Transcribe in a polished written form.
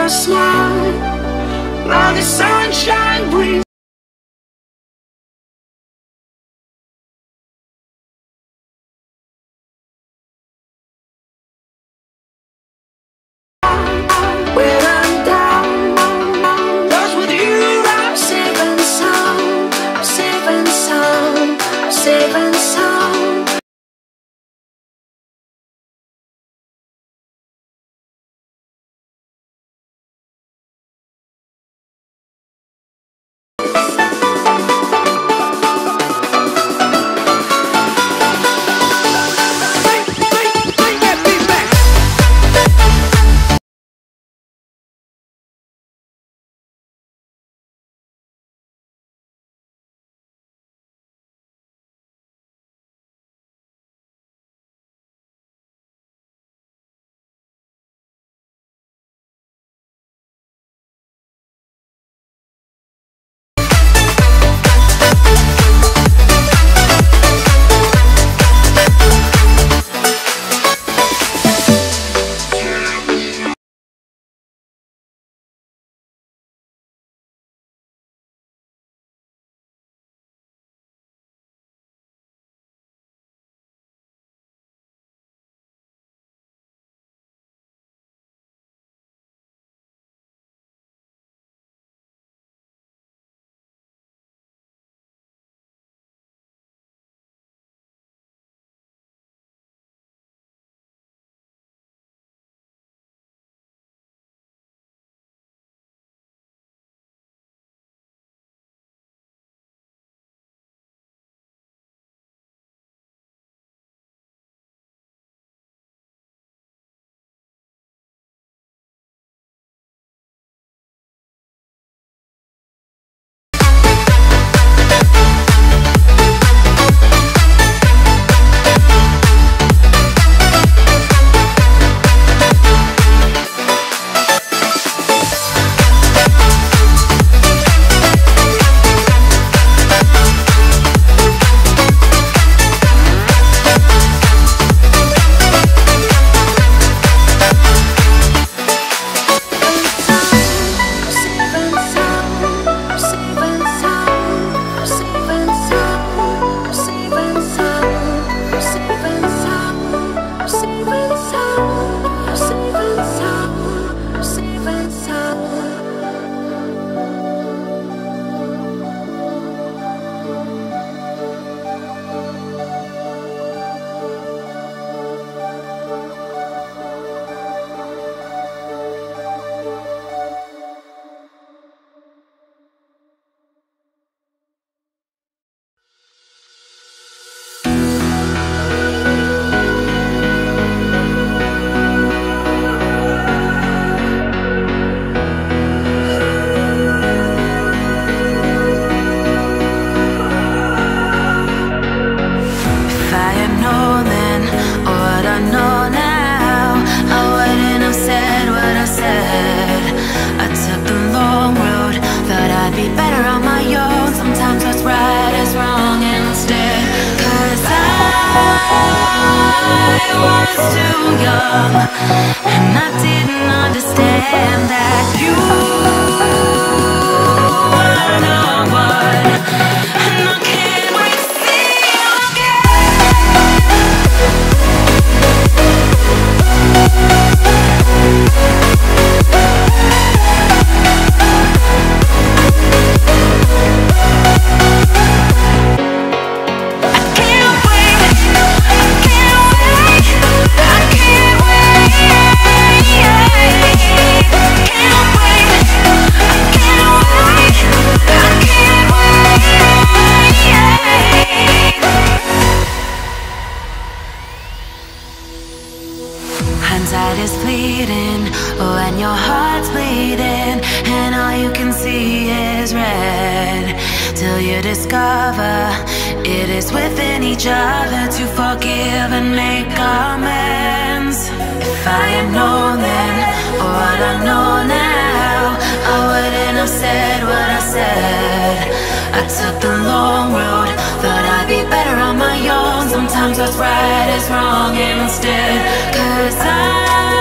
your smile, now the sunshine brings when I'm down. 'Cause with you I'm safe and sound, I'm safe and sound, I'm safe and sound. I was too young, and I didn't understand that you were the one, and I can't wait to see you Hindsight is fleeting when your heart's bleeding and all you can see is red, till you discover it is within each other to forgive and make amends. If I had known then what I know now, I wouldn't have said what I said. I took the long road, thought I'd be better on my own. Sometimes what's right is wrong instead, 'cause I